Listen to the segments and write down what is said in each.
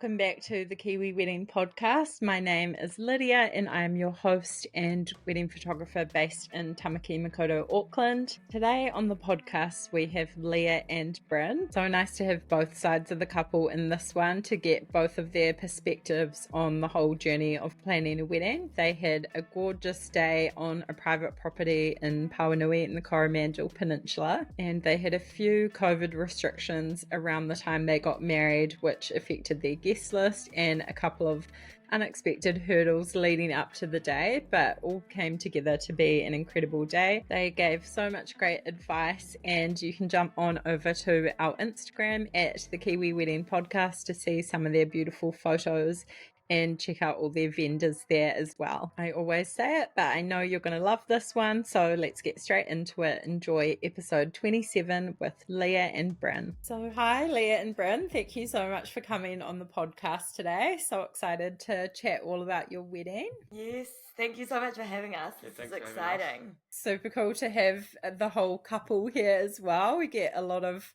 welcome back to the Kiwi Wedding Podcast. My name is Lydia and I am your host and wedding photographer based in Tamaki Makaurau, Auckland. Today on the podcast we have Leah and Bryn. So nice to have both sides of the couple in this one to get both of their perspectives on the whole journey of planning a wedding. They had a gorgeous day on a private property in Pauanui in the Coromandel Peninsula, and they had a few COVID restrictions around the time they got married, which affected their guest list, and a couple of unexpected hurdles leading up to the day, but all came together to be an incredible day. They gave so much great advice, and you can jump on over to our Instagram at the Kiwi Wedding Podcast to see some of their beautiful photos and check out all their vendors there as well. I always say it, but I know you're going to love this one, so let's get straight into it. Enjoy episode 27 with Leah and Bryn. So hi Leah and Bryn, thank you so much for coming on the podcast today. So excited to chat all about your wedding. Yes, thank you so much for having us. This is exciting. Super cool to have the whole couple here as well. We get a lot of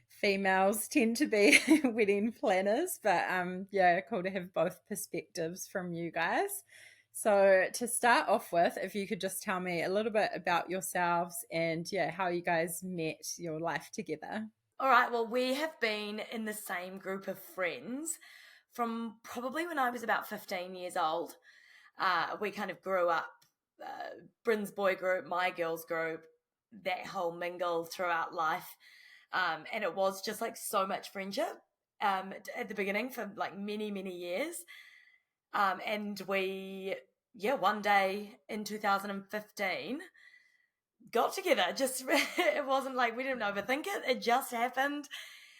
females tend to be wedding planners, but cool to have both perspectives from you guys. So to start off with, if you could just tell me a little bit about yourselves and how you guys met your life together. All right, well, we have been in the same group of friends from probably when I was about 15 years old. We kind of grew up, Bryn's boy group, my girls group, that whole mingle throughout life. And it was just like so much friendship at the beginning for like many, many years. And we, one day in 2015 got together. Just, it wasn't like we didn't overthink it. It just happened.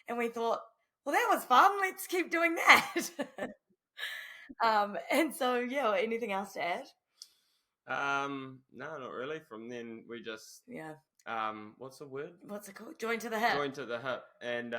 And we thought, well, that was fun. Let's keep doing that. And so, anything else to add? No, not really. From then we just... what's the word? What's it called? Join to the hip. Join to the hip. And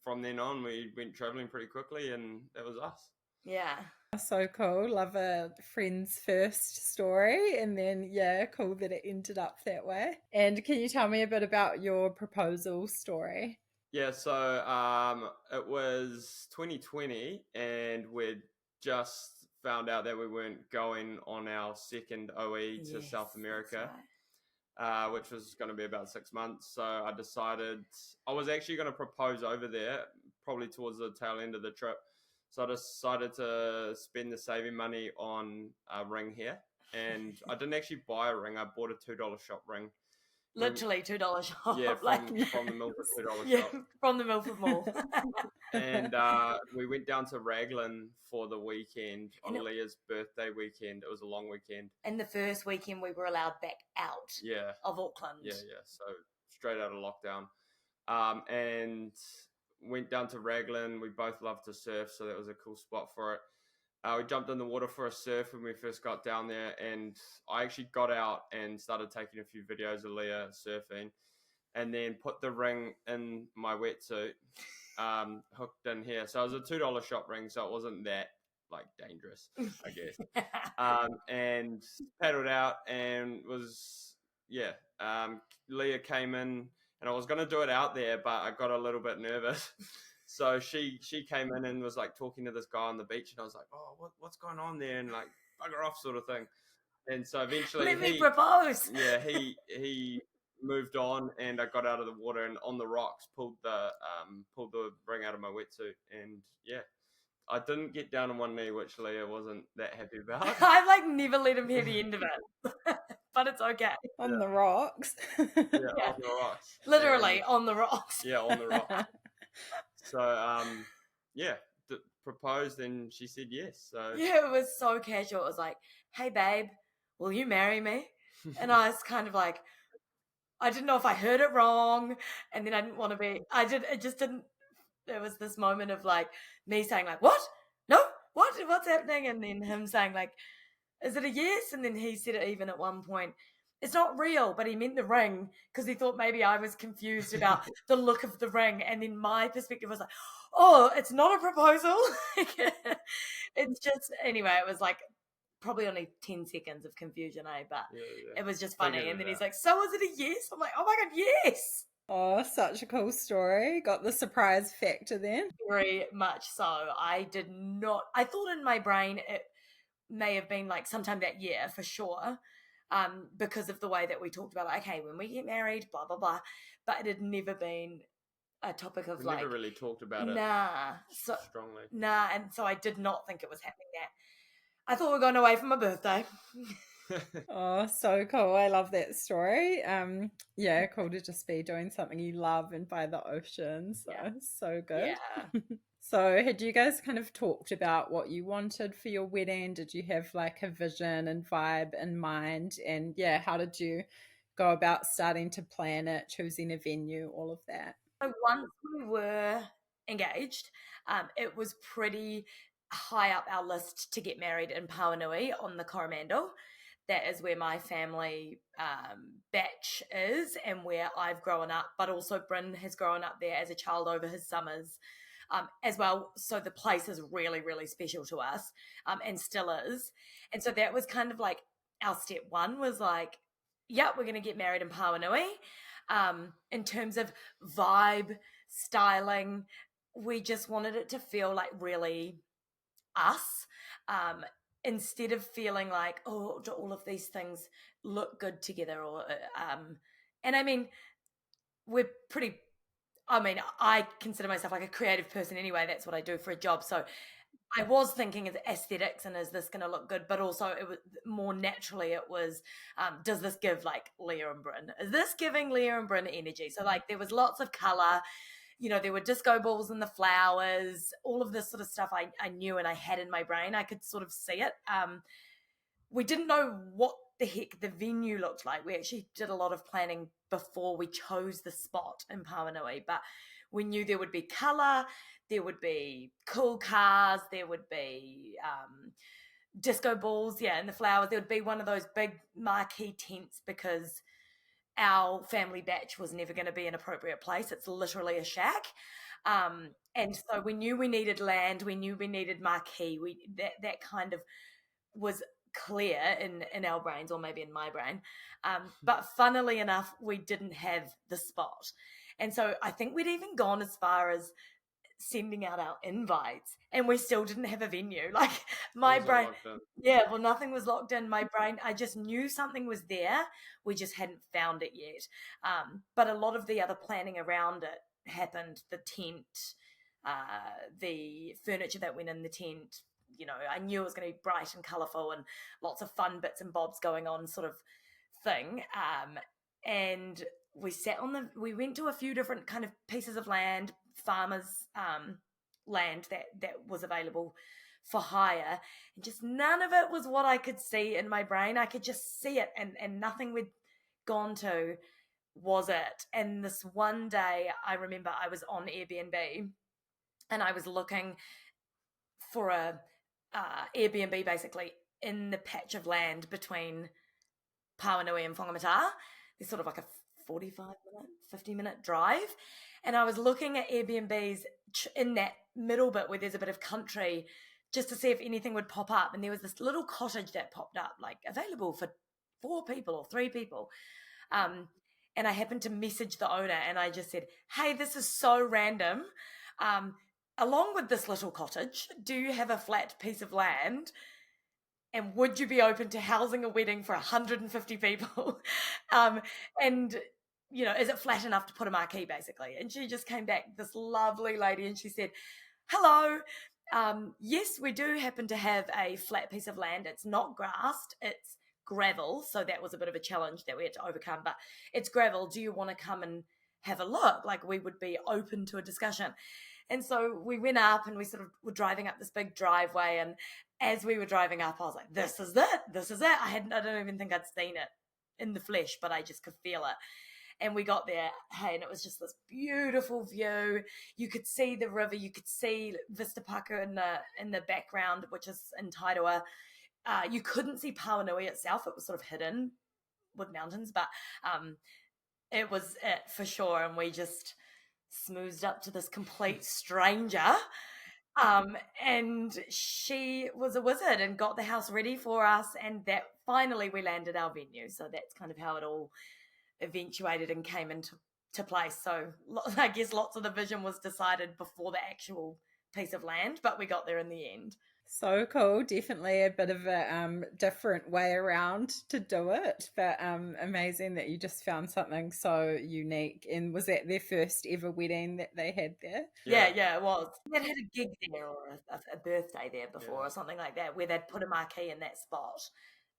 from then on we went traveling pretty quickly and that was us. Yeah. So cool. Love a friends first story, and then cool that it ended up that way. And can you tell me a bit about your proposal story? Yeah, so it was 2020 and we'd just found out that we weren't going on our second OE to South America. Right. Which was going to be about 6 months. So I decided I was actually going to propose over there, probably towards the tail end of the trip. So I decided to spend the saving money on a ring here. And I didn't actually buy a ring. I bought a $2 shop ring. Literally $2 shop. Yeah, from the Milford $2 shop. From the Milford Mall. And we went down to Raglan for the weekend on Leah's birthday weekend. It was a long weekend. And the first weekend we were allowed back out of Auckland. Yeah. So straight out of lockdown. And went down to Raglan. We both love to surf, so that was a cool spot for it. We jumped in the water for a surf when we first got down there, and I actually got out and started taking a few videos of Leah surfing, and then put the ring in my wetsuit, hooked in here. So it was a $2 shop ring, so it wasn't that like dangerous, I guess. And paddled out and was Leah came in, and I was going to do it out there, but I got a little bit nervous. So she came in and was like talking to this guy on the beach, and I was like, oh, what's going on there? And like, bugger off sort of thing. And so eventually let me propose. Yeah, he moved on, and I got out of the water and on the rocks pulled the ring out of my wetsuit, and I didn't get down on one knee, which Leah wasn't that happy about. I like never let him hear the end of it. But it's okay. On the rocks. On the rocks. Literally on the rocks. Yeah, on the rocks. So, proposed and she said yes. So it was so casual. It was like, hey, babe, will you marry me? And I was kind of like, I didn't know if I heard it wrong. And then I didn't want to be, it just didn't, there was this moment of like me saying like, what? No? What's happening? And then him saying like, is it a yes? And then he said it even at one point, it's not real, but he meant the ring because he thought maybe I was confused about the look of the ring. And then my perspective was like, oh, it's not a proposal. It's just, anyway, it was like probably only 10 seconds of confusion, but it was just funny. And then he's like, so is it a yes? I'm like, oh my God, yes. Oh, such a cool story. Got the surprise factor then. Very much so. I thought in my brain it may have been like sometime that year for sure, because of the way that we talked about, okay, when we get married, blah, blah, blah. But it had never been a topic of We like, never really talked about it strongly. and so I did not think it was happening that. I thought we were going away for my birthday. Oh, so cool. I love that story. Yeah, cool to just be doing something you love and by the ocean. So, so good. Yeah. So, had you guys kind of talked about what you wanted for your wedding? Did you have like a vision and vibe in mind? And yeah, how did you go about starting to plan it, choosing a venue, all of that? So once we were engaged, it was pretty high up our list to get married in Pauanui on the Coromandel. That is where my family batch is and where I've grown up, but also Bryn has grown up there as a child over his summers as well. So the place is really, really special to us, and still is. And so that was kind of like our step one was like, yeah, we're going to get married in Pauanui. In terms of vibe, styling, we just wanted it to feel like really us. Instead of feeling like, oh, do all of these things look good together? And I mean, we're pretty, I mean, I consider myself like a creative person anyway. That's what I do for a job. So I was thinking of aesthetics and is this going to look good? But also, it was more naturally, it was, does this give like Leah and Bryn? Is this giving Leah and Bryn energy? So, like, there was lots of color. There were disco balls and the flowers, all of this sort of stuff I knew and I had in my brain. I could sort of see it. We didn't know what the heck the venue looked like. We actually did a lot of planning before we chose the spot in Pauanui, but we knew there would be colour, there would be cool cars, there would be disco balls, and the flowers. There would be one of those big marquee tents because our family batch was never going to be an appropriate place. It's literally a shack. And so we knew we needed land. We knew we needed marquee. That kind of was clear in our brains, or maybe in my brain. But funnily enough, we didn't have the spot. And so I think we'd even gone as far as sending out our invites and we still didn't have a venue. Like my brain, nothing was locked in. My brain, I just knew something was there. We just hadn't found it yet. But a lot of the other planning around it happened. The tent, the furniture that went in the tent, I knew it was going to be bright and colourful and lots of fun bits and bobs going on sort of thing. And we went to a few different kind of pieces of land, farmers' land that was available for hire, and just none of it was what I could see in my brain. I could just see it, and nothing we'd gone to was it. And this one day, I remember I was on Airbnb, and I was looking for a Airbnb basically in the patch of land between Pauanui and Whangamata. There's sort of like a 50-minute drive. And I was looking at Airbnbs in that middle bit where there's a bit of country just to see if anything would pop up. And there was this little cottage that popped up, like available for 4 people or 3 people. And I happened to message the owner and I just said, hey, this is so random. Along with this little cottage, do you have a flat piece of land? And would you be open to housing a wedding for 150 people? And, is it flat enough to put a marquee, basically? And she just came back, this lovely lady, and she said, hello, yes, we do happen to have a flat piece of land. It's not grassed, it's gravel. So that was a bit of a challenge that we had to overcome, but it's gravel. Do you want to come and have a look? Like, we would be open to a discussion. And so we went up and we sort of were driving up this big driveway. And as we were driving up, I was like, this is it. This is it. I don't even think I'd seen it in the flesh, but I just could feel it. And we got there, hey, and it was just this beautiful view. You could see the river. You could see Vista Paku in the background, which is in Tairua. You couldn't see Pauanui itself. It was sort of hidden with mountains, but it was it for sure. And we just smoothed up to this complete stranger. And she was a wizard and got the house ready for us. And that finally we landed our venue. So that's kind of how it all eventuated and came into to place. So I guess lots of the vision was decided before the actual piece of land, but we got there in the end. So cool. Definitely a bit of a different way around to do it, but amazing that you just found something so unique. And was that their first ever wedding that they had there? Yeah, it was. They'd had a gig there or a birthday there before or something like that, where they'd put a marquee in that spot.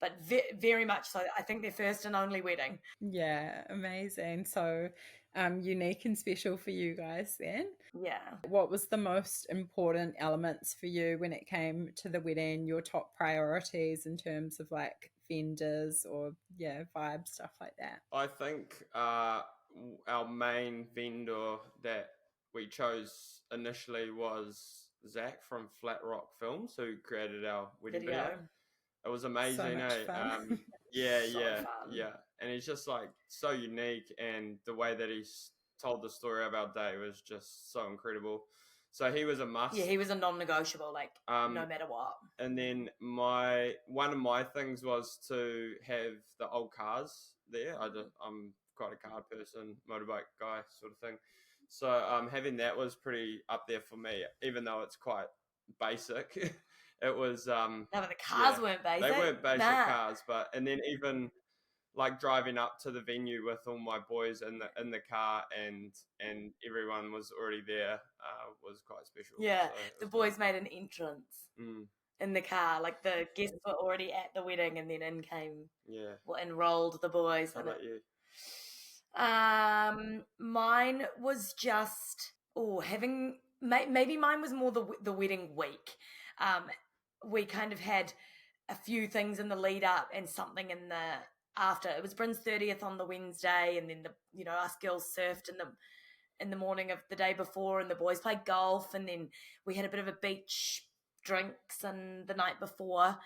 But very much so, I think their first and only wedding. Yeah, amazing. So unique and special for you guys then. Yeah. What was the most important elements for you when it came to the wedding, your top priorities in terms of like vendors or vibe, stuff like that? I think our main vendor that we chose initially was Zach from Flat Rock Films, who created our wedding video. It was amazing, so much fun. Yeah. And he's just like so unique, and the way that he's told the story of our day was just so incredible. So he was a must. Yeah, he was a non-negotiable, like no matter what. And then one of my things was to have the old cars there. I'm quite a car person, motorbike guy sort of thing. So having that was pretty up there for me, even though it's quite basic. It was no, but the cars weren't basic. They weren't basic cars, and then even like driving up to the venue with all my boys in the car and everyone was already there was quite special. Yeah, so the boys made an entrance in the car. Like the guests were already at the wedding, and then in came enrolled the boys. How about you? Mine was just maybe mine was more the wedding week. We kind of had a few things in the lead up and something in the after. It was Bryn's 30th on the Wednesday, and then us girls surfed in the morning of the day before, and the boys played golf, and then we had a bit of a beach drinks and the night before.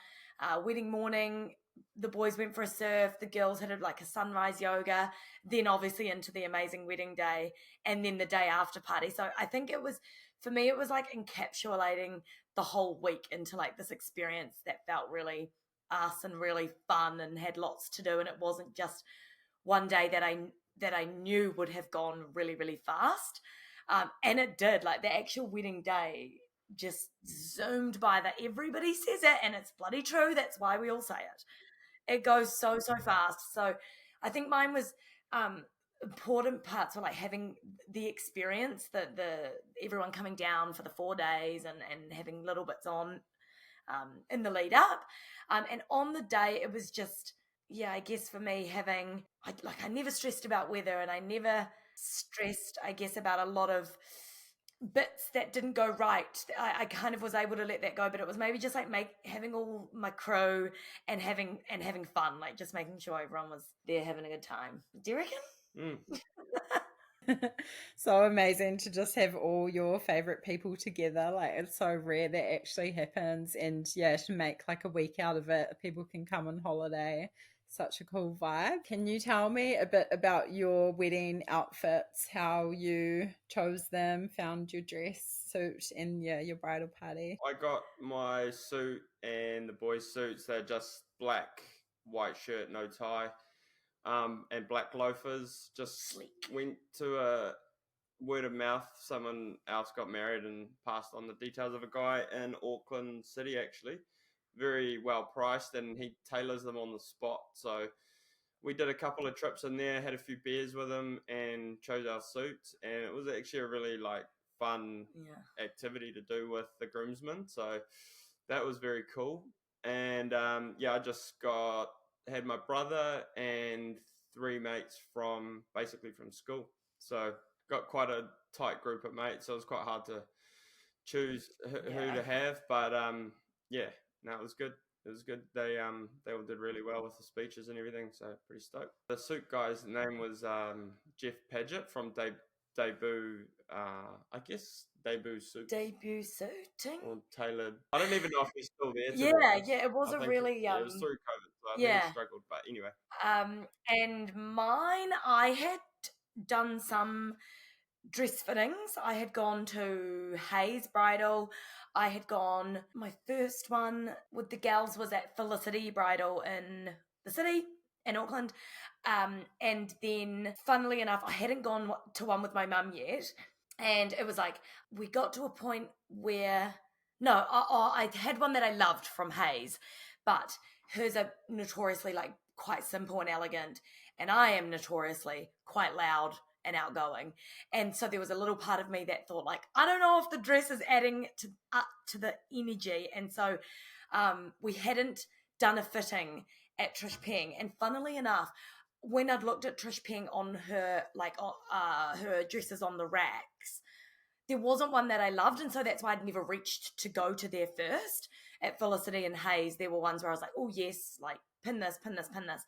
Wedding morning, the boys went for a surf, the girls had a sunrise yoga, then obviously into the amazing wedding day, and then the day after party. So I think for me it was like encapsulating the whole week into like this experience that felt really us and really fun and had lots to do, and it wasn't just one day that I knew would have gone really, really fast. And it did. Like the actual wedding day just zoomed by. That everybody says it, and it's bloody true. That's why we all say it. It goes so fast. So I think mine was important parts were like having the experience, the everyone coming down for the 4 days and having little bits on in the lead up. And on the day, it was just, I guess for me I never stressed about weather, and I never stressed, I guess, about a lot of bits that didn't go right. I kind of was able to let that go, but it was maybe just like having all my crew and having fun, like just making sure everyone was there having a good time. Do you reckon? So amazing to just have all your favorite people together. Like it's so rare that actually happens, and to make like a week out of it, people can come on holiday. Such a cool vibe. Can you tell me a bit about your wedding outfits, how you chose them, found your dress suit, and your bridal party? I got my suit and the boys' suits. They're just black, white shirt, no tie, and black loafers. Just sleek. Went to a word of mouth. Someone else got married and passed on the details of a guy in Auckland City, actually. Very well priced, and he tailors them on the spot. So we did a couple of trips in there, had a few beers with him, and chose our suits. And it was actually a really fun activity to do with the groomsmen. So that was very cool. And I just had my brother and 3 mates from school. So got quite a tight group of mates. So it was quite hard to choose who to have, but no, it was good. It was good. They all did really well with the speeches and everything, so pretty stoked. The suit guy's name was Jeff Paget from Debut, I guess Debut Suits. Debut Suiting? Or tailored. I don't even know if he's still there. It was it was through COVID, so I think he struggled, but anyway. And mine, I had done some dress fittings. I had gone to Hayes Bridal. I had gone, my first one with the gals was at Felicity Bridal in the city. in Auckland. And then, funnily enough, I hadn't gone to one with my mum yet. And it was like, we got to a point where, no, I had one that I loved from Hayes, but hers are notoriously like quite simple and elegant. And I am notoriously quite loud and outgoing. And so there was a little part of me that thought like, I don't know if the dress is adding up to the energy. And so we hadn't done a fitting at Trish Peng. And funnily enough, when I'd looked at Trish Peng on her, like her dresses on the racks, there wasn't one that I loved. And so that's why I'd never reached to go to there first. At Felicity and Hayes, there were ones where I was like, oh yes, like pin this, pin this, pin this.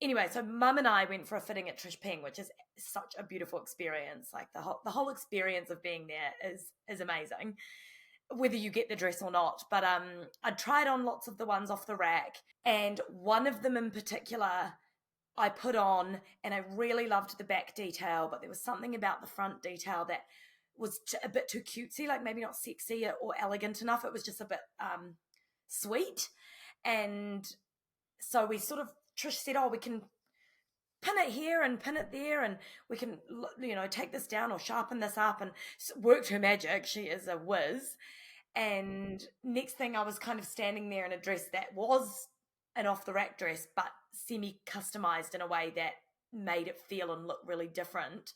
Anyway, so Mum and I went for a fitting at Trish Peng, which is such a beautiful experience. Like the whole experience of being there is amazing, whether you get the dress or not. But I tried on lots of the ones off the rack, and one of them in particular I put on, and I really loved the back detail, but there was something about the front detail that was a bit too cutesy, like maybe not sexy or elegant enough. It was just a bit sweet. And so we sort of, Trish said, oh, we can pin it here and pin it there, and we can, take this down or sharpen this up, and worked her magic. She is a whiz. And next thing, I was kind of standing there in a dress that was an off-the-rack dress, but semi-customized in a way that made it feel and look really different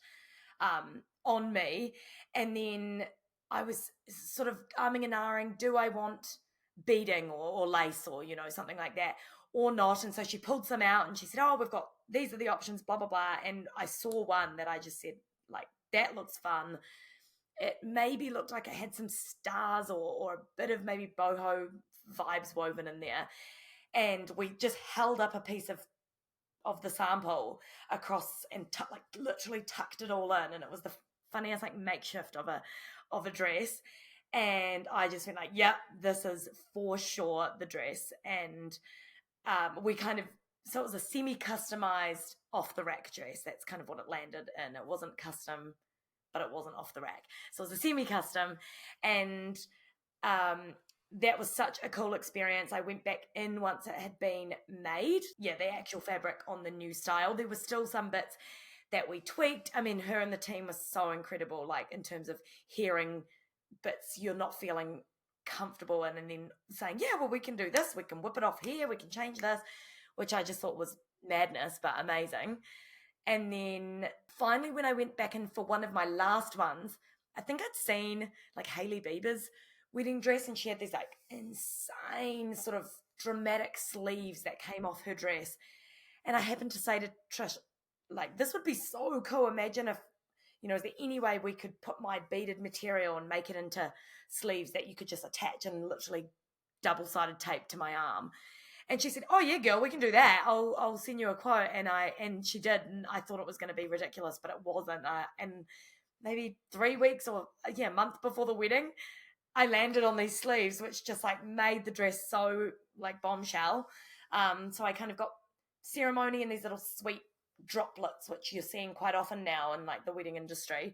on me. And then I was sort of arming and ahhing, do I want beading or lace or, something like that or not? And so she pulled some out and she said, oh, these are the options, blah, blah, blah. And I saw one that I just said, like, that looks fun. It maybe looked like it had some stars or a bit of maybe boho vibes woven in there. And we just held up a piece of the sample across and literally tucked it all in. And it was the funniest like makeshift of a dress. And I just went like, yep, this is for sure the dress. And so it was a semi-customized off-the-rack dress. That's kind of what it landed in. It wasn't custom, but it wasn't off the rack. So it was a semi-custom. And that was such a cool experience. I went back in once it had been made. Yeah, the actual fabric on the new style. There were still some bits that we tweaked. I mean, her and the team was so incredible, like in terms of hearing bits you're not feeling comfortable in and then saying, yeah, well, we can do this. We can whip it off here. We can change this, which I just thought was madness, but amazing. And then finally, when I went back in for one of my last ones, I think I'd seen like Hailey Bieber's wedding dress, and she had these like insane sort of dramatic sleeves that came off her dress. And I happened to say to Trish, like, this would be so cool. Imagine if, is there any way we could put my beaded material and make it into sleeves that you could just attach and literally double-sided tape to my arm? And she said, oh yeah, girl, we can do that. I'll send you a quote. And she did. And I thought it was going to be ridiculous, but it wasn't. And maybe 3 weeks or a month before the wedding, I landed on these sleeves, which just like made the dress so like bombshell. So I kind of got ceremony and these little sweet droplets, which you're seeing quite often now in like the wedding industry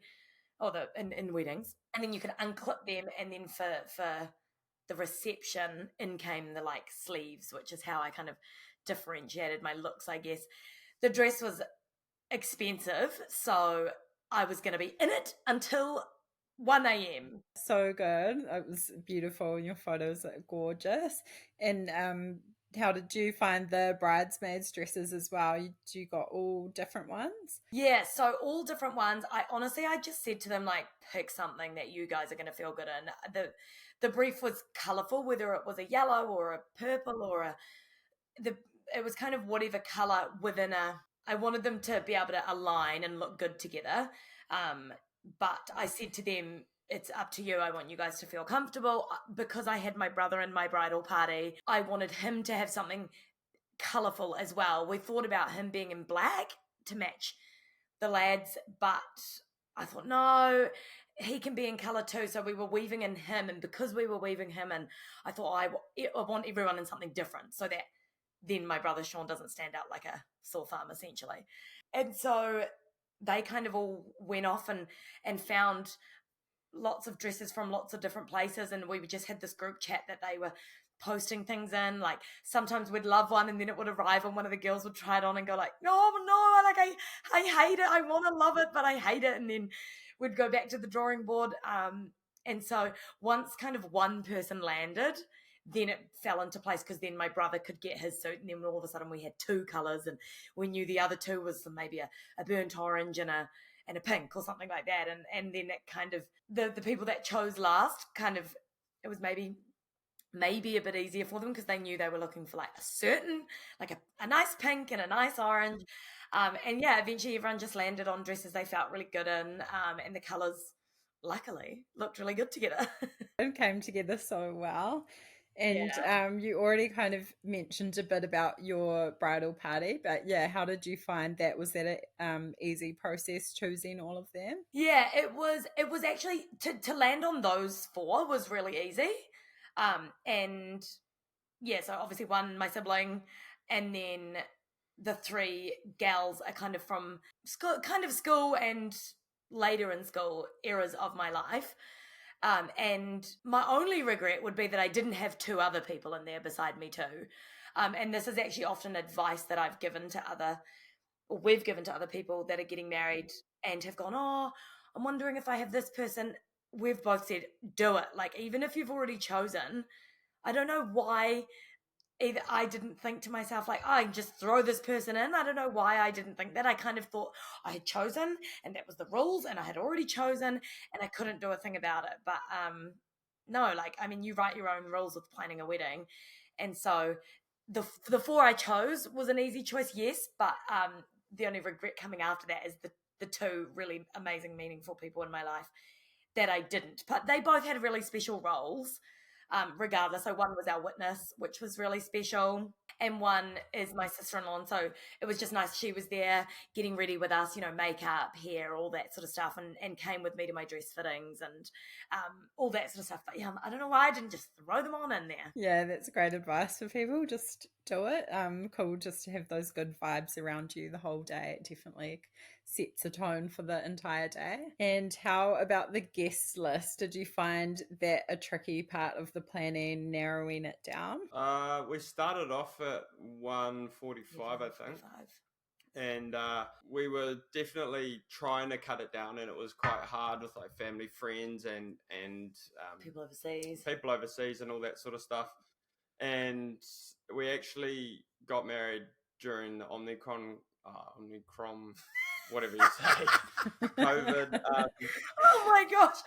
or in weddings. And then you can unclip them. And then for the reception, in came the like sleeves, which is how I kind of differentiated my looks, I guess. The dress was expensive, so I was going to be in it until 1 a.m. So good. It was beautiful. Your photos are gorgeous. And how did you find the bridesmaids dresses as well? You got all different ones? Yeah, so all different ones. I just said to them, like, pick something that you guys are going to feel good in. The brief was colourful, whether it was a yellow or a purple or it was kind of whatever colour within I wanted them to be able to align and look good together. But I said to them, it's up to you. I want you guys to feel comfortable. Because I had my brother in my bridal party, I wanted him to have something colourful as well. We thought about him being in black to match the lads, but I thought, no, he can be in colour too. So we were weaving in him, and because we were weaving him in, I thought I want everyone in something different so that then my brother Sean doesn't stand out like a sore thumb, essentially. And so they kind of all went off and found lots of dresses from lots of different places, and we just had this group chat that they were posting things in. Like sometimes we'd love one and then it would arrive and one of the girls would try it on and go like, no, like I hate it. I want to love it, but I hate it. And then we'd go back to the drawing board. And so once kind of one person landed, then it fell into place because then my brother could get his suit, and then all of a sudden we had 2 colors, and we knew the other 2 was maybe a burnt orange and a pink or something like that. And then it kind of the people that chose last kind of, it was maybe a bit easier for them because they knew they were looking for like a certain, like a nice pink and a nice orange. And yeah, eventually everyone just landed on dresses they felt really good in, and the colors luckily looked really good together. It came together so well. And Yeah. you already kind of mentioned a bit about your bridal party, but yeah, how did you find that? Was that a easy process choosing all of them? Yeah, it was actually to land on those 4 was really easy. And yeah, so obviously one, my sibling, and then the 3 gals are kind of from school and later in school eras of my life. And my only regret would be that I didn't have 2 other people in there beside me too. And this is actually often advice that we've given to other people that are getting married and have gone, oh, I'm wondering if I have this person. We've both said, do it. Like, even if you've already chosen, I don't know why either I didn't think to myself, like, oh, I can just throw this person in. I don't know why I didn't think that. I kind of thought I had chosen and that was the rules and I had already chosen and I couldn't do a thing about it. But no, like, I mean, you write your own rules with planning a wedding. And so the 4 I chose was an easy choice, yes, but the only regret coming after that is the 2 really amazing, meaningful people in my life that I didn't. But they both had really special roles, regardless. So one was our witness, which was really special, and one is my sister-in-law. And so it was just nice. She was there getting ready with us, makeup, hair, all that sort of stuff, and came with me to my dress fittings and all that sort of stuff. But yeah, I don't know why I didn't just throw them on in there. Yeah, that's great advice for people. Just do it. Cool just to have those good vibes around you the whole day. It definitely sets a tone for the entire day. And how about the guest list? Did you find that a tricky part of the planning, narrowing it down? We started off at 145, I think. And we were definitely trying to cut it down, and it was quite hard with like family, friends, and people overseas and all that sort of stuff. And we actually got married during the Omicron, whatever you say, COVID. Oh my gosh,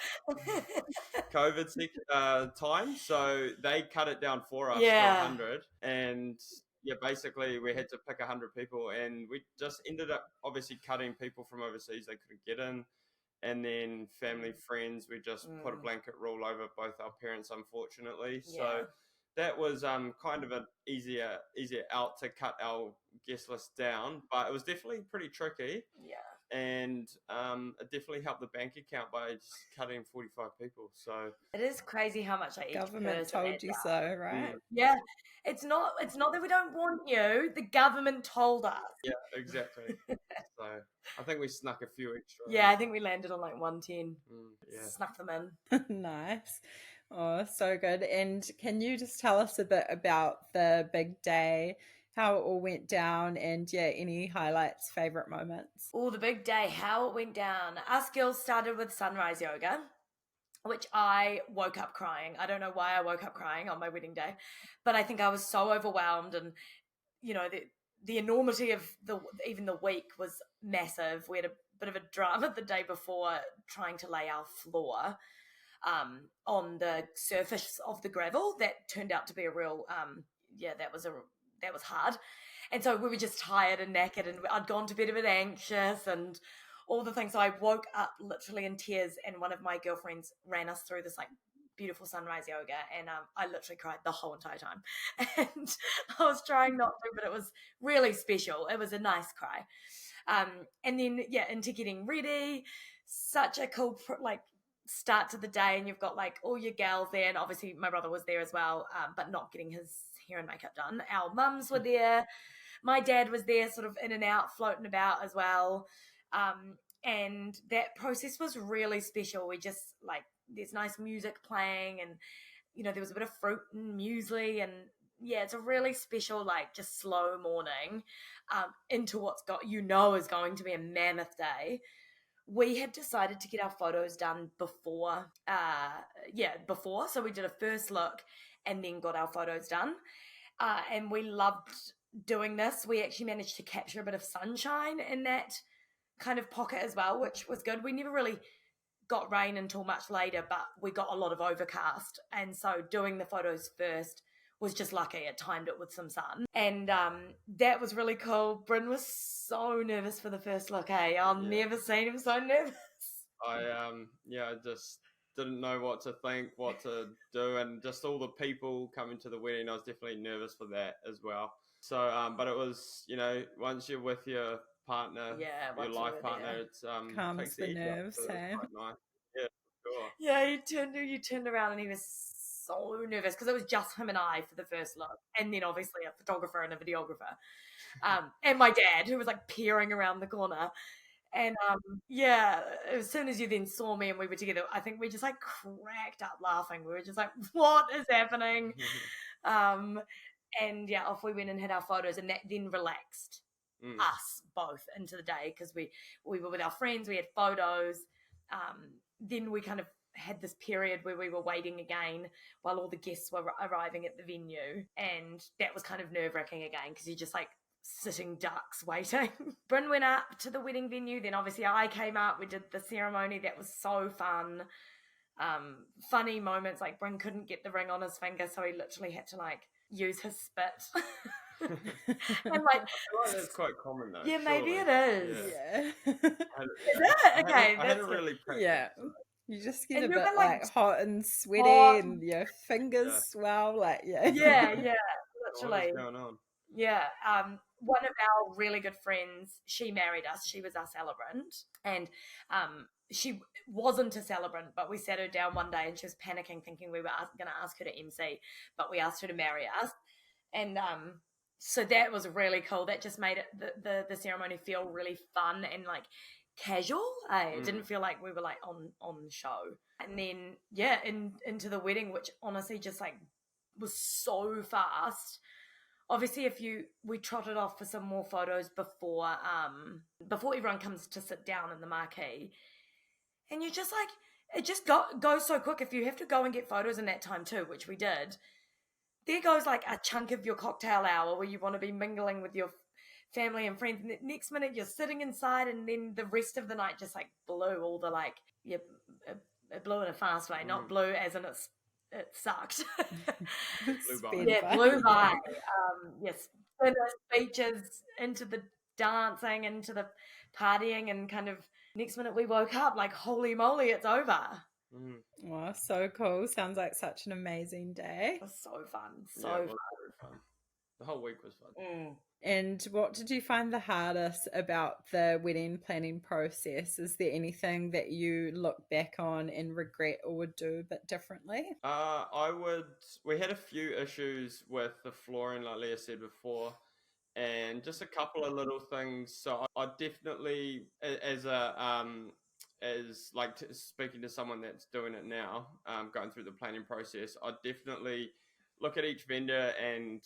COVID time. So they cut it down for us Yeah. to 100, and yeah, basically we had to pick 100 people, and we just ended up obviously cutting people from overseas they couldn't get in, and then family, friends. We just put a blanket rule over both our parents, unfortunately. Yeah. So that was kind of an easier out to cut our guest list down, but it was definitely pretty tricky. Yeah. And it definitely helped the bank account by just cutting 45 people. So It is crazy how much each Government person told adds you up. so, right? Yeah, it's not that we don't want you. The government told us. yeah, exactly. So I think we snuck a few extra. Yeah, I think we landed on like 110. Yeah. Snuck them in. Nice. Oh, so good. And can you just tell us a bit about the big day, how it all went down, and yeah, any highlights, favorite moments? Oh, the big day, how it went down. Us girls started with sunrise yoga, which I woke up crying. I don't know why I woke up crying on my wedding day, but I think I was so overwhelmed, and the enormity of even the week was massive. We had a bit of a drama the day before trying to lay our floor on the surface of the gravel. That turned out to be a real that was hard. And so we were just tired and knackered, and I'd gone to bed a bit anxious and all the things. So I woke up literally in tears, and one of my girlfriends ran us through this like beautiful sunrise yoga, and I literally cried the whole entire time. And I was trying not to, but it was really special. It was a nice cry. And then into getting ready. Such a cool start to the day, and you've got like all your gals there, and obviously my brother was there as well, but not getting his hair and makeup done. Our mums were there. My dad was there, sort of in and out, floating about as well. And that process was really special. We just there's nice music playing, and there was a bit of fruit and muesli, and yeah, it's a really special, like, just slow morning into what's is going to be a mammoth day. We had decided to get our photos done before. So we did a first look and then got our photos done. And we loved doing this. We actually managed to capture a bit of sunshine in that kind of pocket as well, which was good. We never really got rain until much later, but we got a lot of overcast. And so doing the photos first was just lucky. It timed it with some sun. And that was really cool. Bryn was so nervous for the first look, hey? I've never seen him so nervous. I just didn't know what to think, what to do, and just all the people coming to the wedding, I was definitely nervous for that as well. So, but it was, once you're with your partner, your life partner, it's calms takes the edge off, nerves, so hey? it's quite nice. Yeah, for sure. Yeah, you turned around and he was so nervous because it was just him and I for the first look, and then obviously a photographer and a videographer, and my dad, who was like peering around the corner. And as soon as you then saw me and we were together, I think we just like cracked up laughing. We were just like, what is happening? And yeah, off we went and had our photos, and that then relaxed us both into the day because we were with our friends, we had photos. Then we kind of had this period where we were waiting again while all the guests were arriving at the venue, and that was kind of nerve-wracking again because you're just like sitting ducks waiting. Bryn went up to the wedding venue, then obviously I came up, we did the ceremony. That was so fun. Funny moments, like Bryn couldn't get the ring on his finger, so he literally had to like use his spit. And like, I feel like that's quite common though. yeah, surely. maybe it is. Yeah. Is it? Okay, I hadn't really practiced. Yeah. You just get And a you're a bit bit, like like, hot and sweaty, hot. and your fingers swell, like Yeah, What literally. is going on? Yeah, one of our really good friends, she married us. She was our celebrant, and she wasn't a celebrant, but we sat her down one day and she was panicking, thinking we were going to ask her to MC, but we asked her to marry us. And so that was really cool. That just made it the ceremony feel really fun and like casual. It didn't feel like we were like on show. And then into the wedding, which honestly just like was so fast. Obviously, we trotted off for some more photos before everyone comes to sit down in the marquee, and you just like it just goes so quick. If you have to go and get photos in that time too, which we did, there goes like a chunk of your cocktail hour where you want to be mingling with your family and friends, and the next minute you're sitting inside, and then the rest of the night just like blew all the like it blew in a fast way, not blew as in it sucked. Blew by. Yeah, blew by. Yes, speeches, into the dancing, into the partying, and kind of next minute we woke up like, holy moly, it's over. Wow, so cool. Sounds like such an amazing day. It was so fun. It was very fun. The whole week was fun. And what did you find the hardest about the wedding planning process? Is there anything that you look back on and regret or would do a bit differently? We had a few issues with the flooring, like Leah said before, and just a couple of little things. So I definitely, speaking to someone that's doing it now, going through the planning process, I definitely look at each vendor and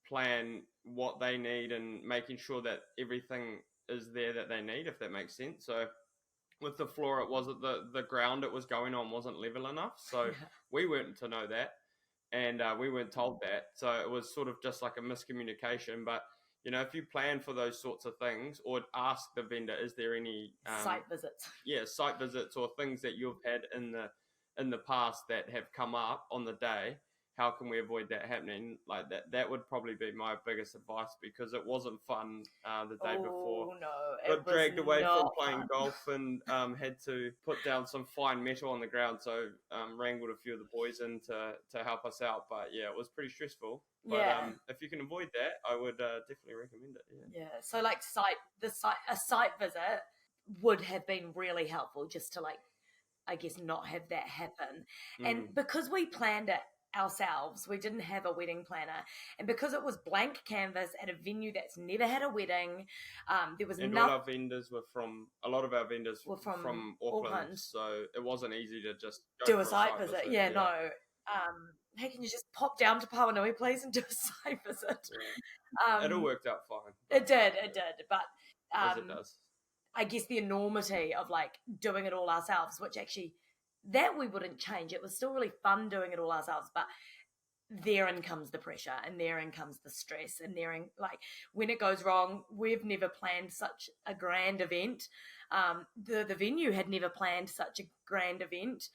plan what they need and making sure that everything is there that they need, if that makes sense. So with the floor, it wasn't the ground it was going on wasn't level enough, so we weren't to know that, and we weren't told that, so it was sort of just like a miscommunication. But if you plan for those sorts of things, or ask the vendor, is there any site visits or things that you've had in the past that have come up on the day, how can we avoid that happening? Like that would probably be my biggest advice, because it wasn't fun the day before. No, got dragged away from playing golf and had to put down some fine metal on the ground, so wrangled a few of the boys in to help us out. But yeah, it was pretty stressful. But if you can avoid that, I would definitely recommend it. Yeah. So like a site visit would have been really helpful, just to like, I guess, not have that happen. And because we planned it ourselves. We didn't have a wedding planner, and because it was blank canvas at a venue that's never had a wedding, there was and nothing. all our vendors were from, a lot of our vendors were from Auckland, so it wasn't easy to just do a site visit. Yeah, no. Hey, can you just pop down to Pauanui, please, and do a site visit? Yeah. It all worked out fine. It did, but as it does. I guess the enormity of like doing it all ourselves, which actually that we wouldn't change. It was still really fun doing it all ourselves, but therein comes the pressure, and therein comes the stress, and therein, like, when it goes wrong, we've never planned such a grand event. The venue had never planned such a grand event.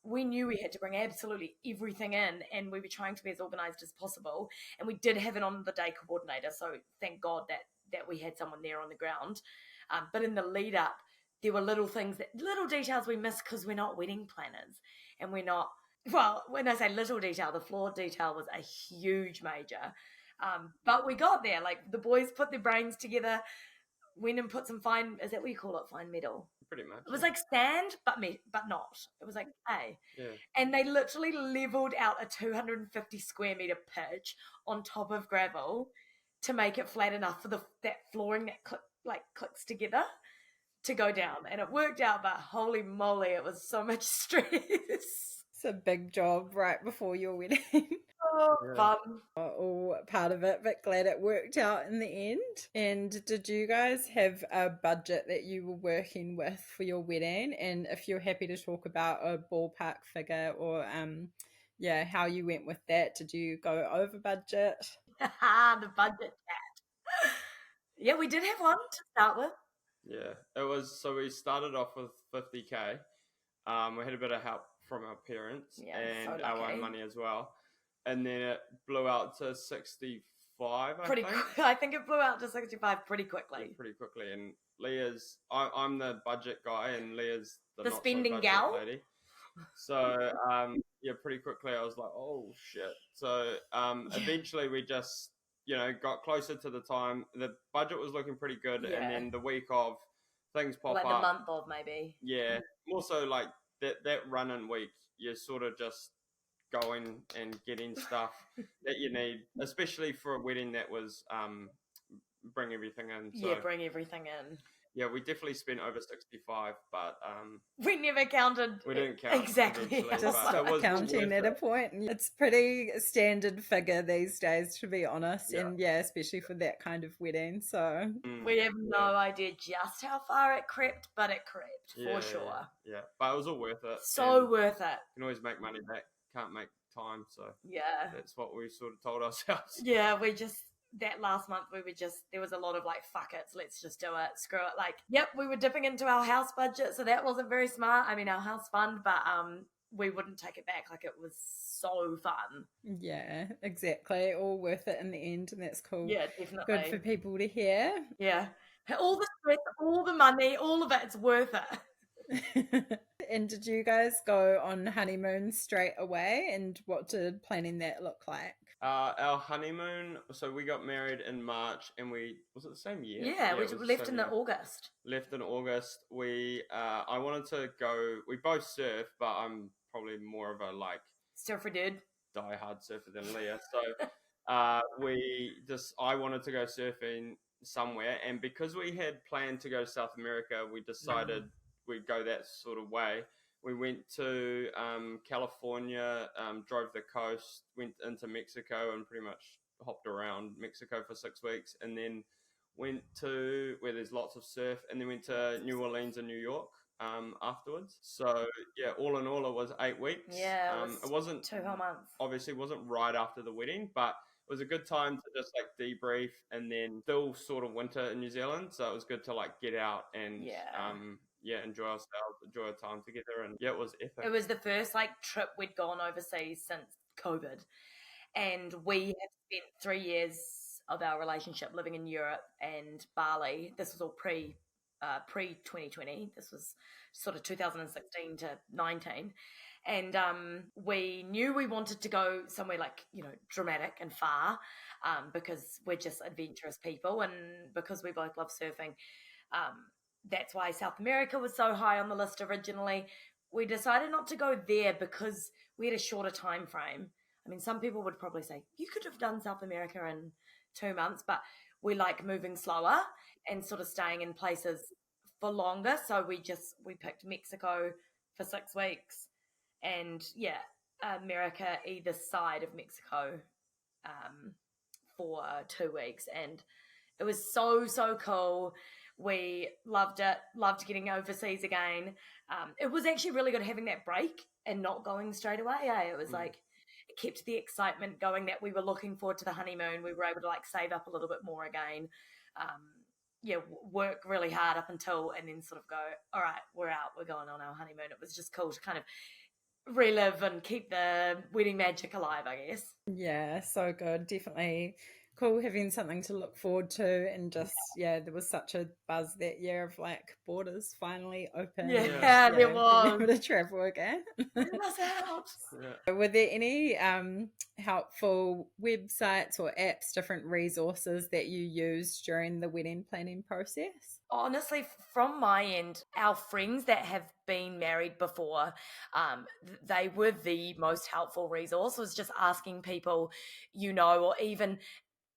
We knew we had to bring absolutely everything in, and we were trying to be as organized as possible. And we did have an on the day coordinator, so thank God that we had someone there on the ground. But in the lead up, there were little details we missed because we're not wedding planners, and we're not. Well, when I say little detail, the floor detail was a huge major. But we got there. Like, the boys put their brains together, went and put some fine, is that what you call it, fine metal? Pretty much. It was like sand, but not. It was like clay. Yeah. And they literally leveled out a 250 square meter pitch on top of gravel to make it flat enough for that flooring that clicks together to go down. And it worked out, but holy moly, it was so much stress. It's a big job right before your wedding. Oh, yeah. Fun. All part of it, but glad it worked out in the end. And did you guys have a budget that you were working with for your wedding? And if you're happy to talk about a ballpark figure or how you went with that, did you go over budget? The budget chat. Yeah, we did have one to start with. Yeah, it was, so we started off with 50K. We had a bit of help from our parents and our own money as well. And then it blew out to 65, I think it blew out to 65 pretty quickly. Yeah, pretty quickly. And Leah's, I'm the budget guy, and Leah's the spending gal lady. So, pretty quickly I was like, oh, shit. So, eventually we just, got closer to the time. The budget was looking pretty good. Yeah. And then the week of, things pop up. Like the month of, maybe. Yeah. More so like that run-in week, you're sort of just going and getting stuff that you need, especially for a wedding that was bring everything in. So, bring everything in. Yeah, we definitely spent over 65, but we never counted. We didn't count exactly. Just stop counting at a point. It's pretty standard figure these days, to be honest, and especially for that kind of wedding. So we have no idea just how far it crept, but it crept for sure. Yeah, but it was all worth it. So worth it. You can always make money back. Can't make time, so that's what we sort of told ourselves. Yeah, we just, that last month there was a lot of like, fuck it, let's just do it, screw it. Like, we were dipping into our house budget, so that wasn't very smart. I mean, our house fund, but we wouldn't take it back. Like, it was so fun. Yeah, exactly. All worth it in the end, and that's cool. Yeah, definitely. Good for people to hear. Yeah. All the stress, all the money, all of it's worth it. And did you guys go on honeymoon straight away, and what did planning that look like? Our honeymoon, so we got married in March, and was it the same year? Yeah, we left in August. Left in August. I wanted to go, we both surf, but I'm probably more of a surfer dude, die-hard surfer than Leah. So I wanted to go surfing somewhere, and because we had planned to go to South America, we decided we'd go that sort of way. We went to California, drove the coast, went into Mexico, and pretty much hopped around Mexico for 6 weeks, and then went to where there's lots of surf, and then went to New Orleans and New York afterwards. So all in all, it was 8 weeks. Yeah, it wasn't 2 whole months. Obviously, it wasn't right after the wedding, but it was a good time to just debrief, and then still sort of winter in New Zealand, so it was good to get out and enjoy ourselves, enjoy our time together, and it was epic. It was the first trip we'd gone overseas since COVID, and we have spent 3 years of our relationship living in Europe and Bali. This was all pre 2020. This was sort of 2016 to 19. And we knew we wanted to go somewhere dramatic and far, because we're just adventurous people, and because we both love surfing. That's why South America was so high on the list originally. we decided not to go there because we had a shorter time frame. I mean, some people would probably say you could have done South America in 2 months, but we like moving slower and sort of staying in places for longer. So we picked Mexico for 6 weeks, and America either side of Mexico for 2 weeks, and it was so cool. We loved it, loved getting overseas again. It was actually really good having that break and not going straight away. It was like, it kept the excitement going that we were looking forward to the honeymoon. We were able to like save up a little bit more again. Work really hard up until, and then sort of go, all right, we're out, we're going on our honeymoon. It was just cool to kind of relive and keep the wedding magic alive, I guess. Yeah, so good. Definitely cool having something to look forward to, and just there was such a buzz that year of like borders finally open. There was. Being able to travel again. It was out. Were there any helpful websites or apps, different resources that you used during the wedding planning process? Honestly, from my end, our friends that have been married before, they were the most helpful resource. Was just asking people, or even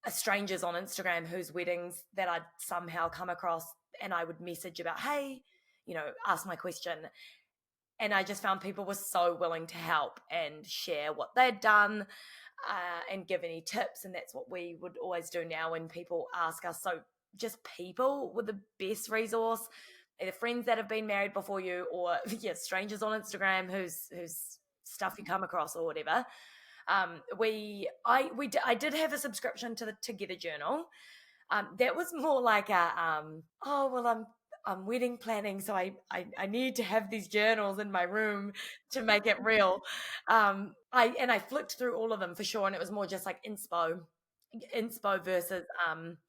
strangers on Instagram whose weddings that I'd somehow come across, and I would message about, hey, ask my question. And I just found people were so willing to help and share what they'd done and give any tips. And that's what we would always do now when people ask us. So just people were the best resource, either friends that have been married before you or strangers on Instagram whose stuff you come across or whatever. I did have a subscription to the Together Journal. That was more like I'm wedding planning, so I need to have these journals in my room to make it real. I flipped through all of them for sure, and it was more just like inspo versus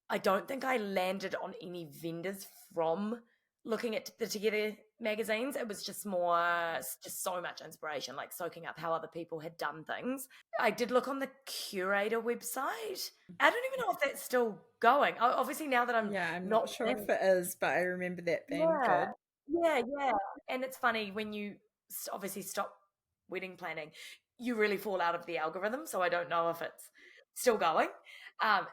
I don't think I landed on any vendors from looking at the Together magazines. It was just so much inspiration, like soaking up how other people had done things. I did look on the Curator website. I don't even know if that's still going. Obviously now that I'm not sure if it is, but I remember that being good. Yeah. And it's funny when you obviously stop wedding planning, you really fall out of the algorithm. So I don't know if it's still going. But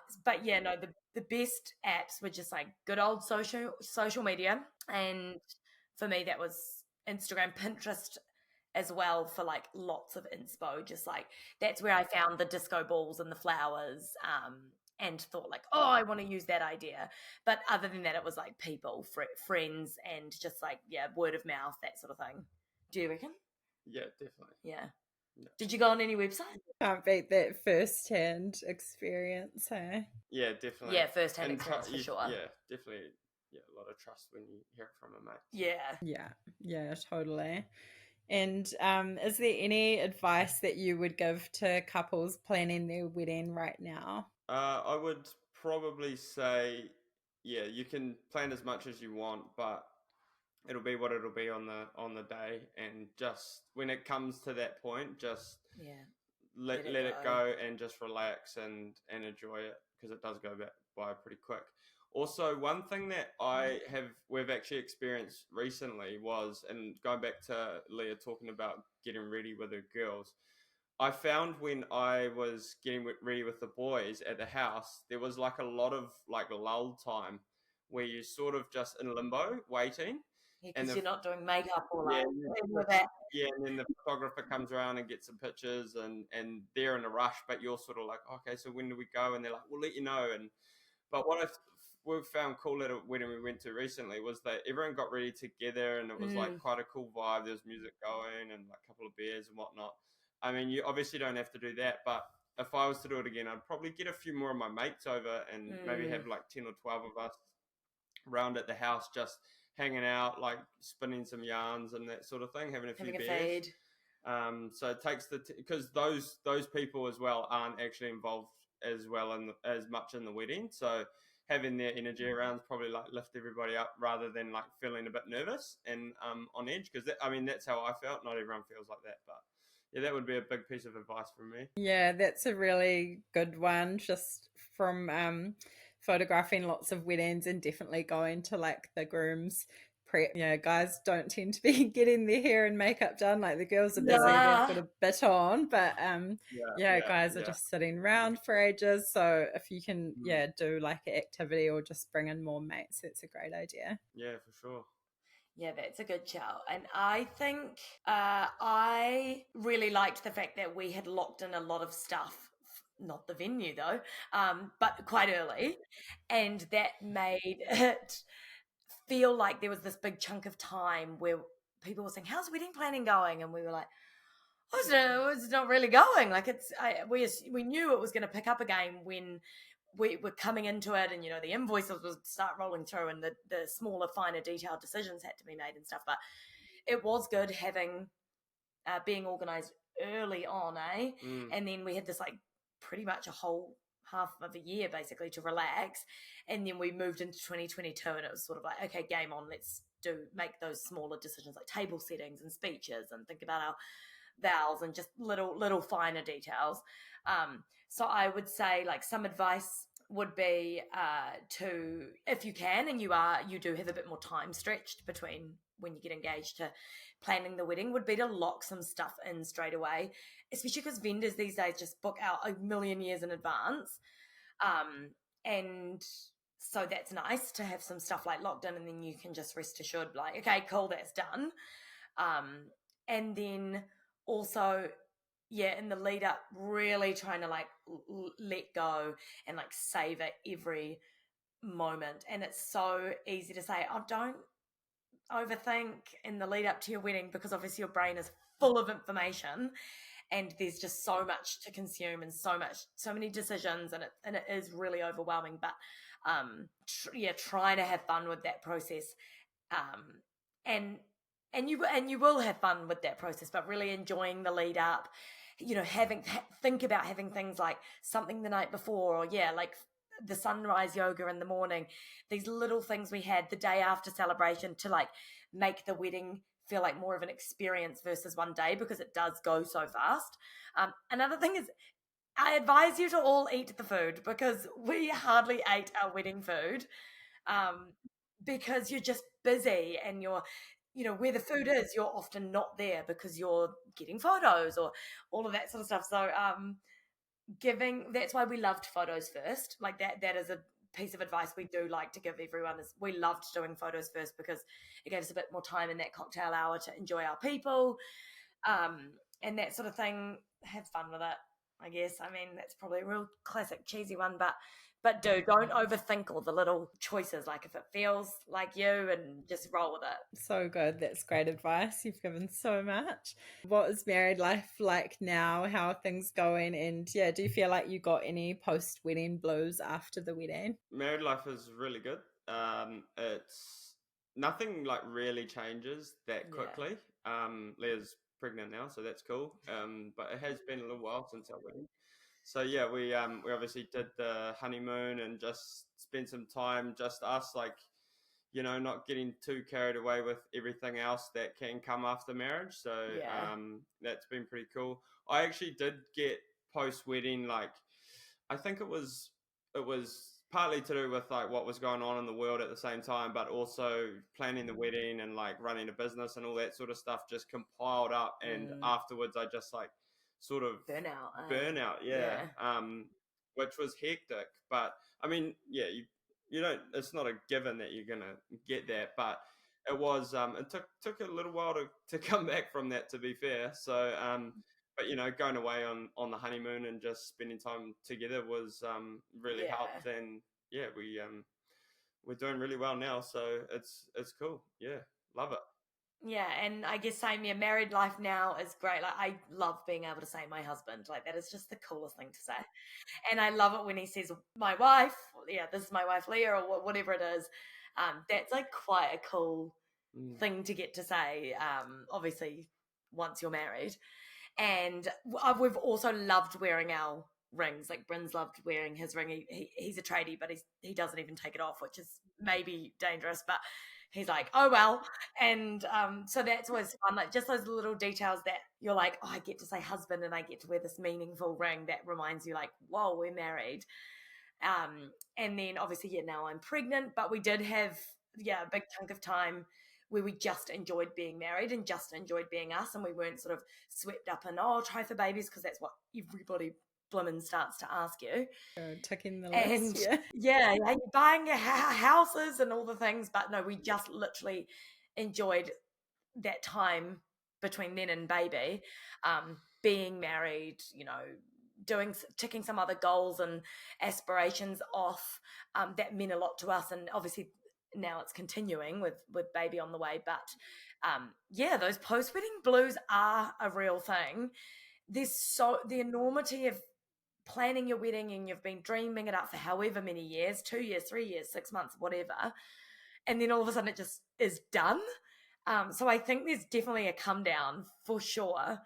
the best apps were just like good old social media. And for me, that was Instagram, Pinterest as well, for like lots of inspo. Just like, that's where I found the disco balls and the flowers, and thought like, oh, I want to use that idea. But other than that, it was like people, friends, and just like, word of mouth, that sort of thing. Do you reckon? Yeah, definitely. Yeah. Did you go on any website? Can't beat that first-hand experience, hey? Yeah, definitely. Yeah, first-hand experience for sure. Yeah, definitely. Yeah, a lot of trust when you hear it from a mate. Yeah, totally. And is there any advice that you would give to couples planning their wedding right now? I would probably say, you can plan as much as you want, but it'll be what it'll be on the day, and just when it comes to that point, just let it go and just relax and enjoy it, because it does go by pretty quick. Also, one thing that we've actually experienced recently was, and going back to Leah talking about getting ready with her girls, I found when I was getting ready with the boys at the house, there was like a lot of like lull time where you're sort of just in limbo waiting. Because you're not doing makeup or and then the photographer comes around and gets some pictures, and they're in a rush, but you're sort of like, okay, so when do we go? And they're like, we'll let you know. But what we found cool at a wedding we went to recently was that everyone got ready together, and it was like quite a cool vibe. There was music going and like a couple of beers and whatnot. I mean, you obviously don't have to do that, but if I was to do it again, I'd probably get a few more of my mates over and maybe have like 10 or 12 of us around at the house, just hanging out, like spinning some yarns and that sort of thing, having a few beers. So it takes because those people as well aren't actually involved as well as much in the wedding. So having their energy around is probably like lift everybody up rather than like feeling a bit nervous and on edge. Because that's how I felt. Not everyone feels like that, but yeah, that would be a big piece of advice from me. Yeah, that's a really good one. Just from photographing lots of weddings and definitely going to like the groom's guys don't tend to be getting their hair and makeup done. Like the girls are busy, they've got Yeah. a bit on, but Yeah, guys are yeah, just sitting around for ages. So if you can, mm, do like an activity or just bring in more mates, that's a great idea. yeah, for sure. Yeah, that's a good shout. And I think I really liked the fact that we had locked in a lot of stuff, not the venue though, but quite early. And that made it feel like there was this big chunk of time where people were saying, "How's wedding planning going?" And we were like, "Oh, it's not really going. Like we knew it was going to pick up again when we were coming into it, and the invoices would start rolling through, and the smaller, finer, detailed decisions had to be made and stuff. But it was good having being organized early on, eh? Mm. And then we had this like pretty much a whole half of a year basically to relax, and then we moved into 2022, and it was sort of like, okay, game on, let's make those smaller decisions like table settings and speeches and think about our vowels and just little finer details. So I would say like some advice would be to, if you can and you do have a bit more time stretched between when you get engaged to planning the wedding, would be to lock some stuff in straight away, especially because vendors these days just book out a million years in advance. And so that's nice to have some stuff like locked in, and then you can just rest assured like, okay, cool, that's done. And then also, yeah, in the lead up, really trying to like let go and like savor every moment. And it's so easy to say, oh, don't overthink in the lead up to your wedding, because obviously your brain is full of information and there's just so much to consume and so many decisions, and it is really overwhelming. But trying to have fun with that process, um, and you will have fun with that process, but really enjoying the lead up. Think about having things like something the night before, or like the sunrise yoga in the morning. These little things we had the day after celebration to like make the wedding feel like more of an experience versus one day, because it does go so fast. Another thing is, I advise you to all eat the food, because we hardly ate our wedding food, um, because you're just busy, and where the food is, you're often not there because you're getting photos or all of that sort of stuff. So that's why we loved photos first. Like that is a piece of advice we do like to give everyone, is we loved doing photos first because it gave us a bit more time in that cocktail hour to enjoy our people, and that sort of thing. Have fun with it, I guess. I mean, that's probably a real classic cheesy one, but don't overthink all the little choices. Like if it feels like you, and just roll with it. So good. That's great advice. You've given so much. What is married life like now? How are things going? And do you feel like you got any post-wedding blues after the wedding? Married life is really good. It's nothing like really changes that Yeah. quickly. Leah's pregnant now, so that's cool. But it has been a little while since our wedding. So yeah, we obviously did the honeymoon and just spent some time, just us, like, not getting too carried away with everything else that can come after marriage. So Yeah. that's been pretty cool. I actually did get post wedding, like, I think it was partly to do with like what was going on in the world at the same time, but also planning the wedding and like running a business and all that sort of stuff just compiled up. And afterwards, I just like sort of burnout, yeah. Yeah. Which was hectic. But I mean, yeah, you don't. It's not a given that you're gonna get that, but it was. It took a little while to come back from that. To be fair, so but going away on the honeymoon and just spending time together was really Yeah. helped. And yeah, we're doing really well now, so it's cool. Yeah, love it. Yeah, and I guess same here. Married life now is great. Like I love being able to say my husband. Like that is just the coolest thing to say. And I love it when he says my wife. Yeah, this is my wife Leah, or whatever it is. That's like quite a cool thing to get to say. Obviously, once you're married, and we've also loved wearing our rings. Like Bryn's loved wearing his ring. He's a tradie, but he doesn't even take it off, which is maybe dangerous, but he's like, oh well. And so that's always fun, like just those little details that you're like, oh, I get to say husband and I get to wear this meaningful ring that reminds you like, whoa, we're married. And then obviously now I'm pregnant, but we did have a big chunk of time where we just enjoyed being married and just enjoyed being us, and we weren't sort of swept up in, try for babies, because that's what everybody blimmin' starts to ask you. Ticking the And list, yeah, you're buying houses and all the things, but no, we just literally enjoyed that time between then and baby, being married, ticking some other goals and aspirations off, that meant a lot to us. And obviously now it's continuing with baby on the way, but those post-wedding blues are a real thing. There's the enormity of planning your wedding, and you've been dreaming it up for however many years, 2 years, 3 years, 6 months, whatever, and then all of a sudden it just is done. So I think there's definitely a come down for sure.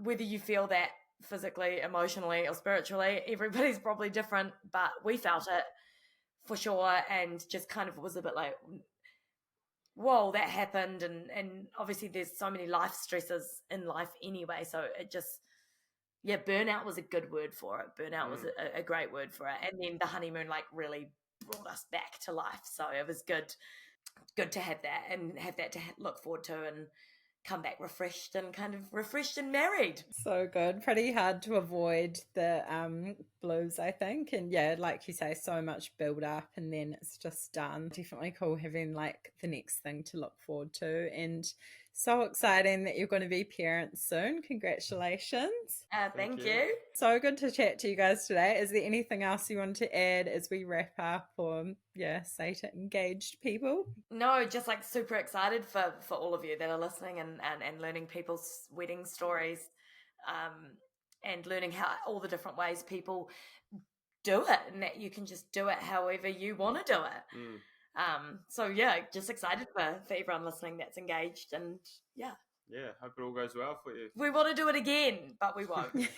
Whether you feel that physically, emotionally, or spiritually, everybody's probably different, but we felt it for sure, and just kind of was a bit like, whoa, that happened. And obviously there's so many life stresses in life anyway, so it just, burnout was a good word for it. Burnout was a great word for it. And then the honeymoon really brought us back to life, so it was good to have that, and have that to look forward to, and come back refreshed and married. So good. Pretty hard to avoid the blues, I think. And yeah, like you say, so much build up and then it's just done. Definitely cool having the next thing to look forward to, and so exciting that you're going to be parents soon. Congratulations. Thank you. So good to chat to you guys today. Is there anything else you want to add as we wrap up, or say to engaged people? No, just super excited for all of you that are listening, and learning people's wedding stories, and learning how all the different ways people do it, and that you can just do it however you want to do it. So just excited for everyone listening that's engaged, and hope it all goes well for you. We want to do it again, but we won't.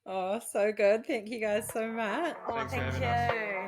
Oh, so good. Thank you guys so much. Thank you.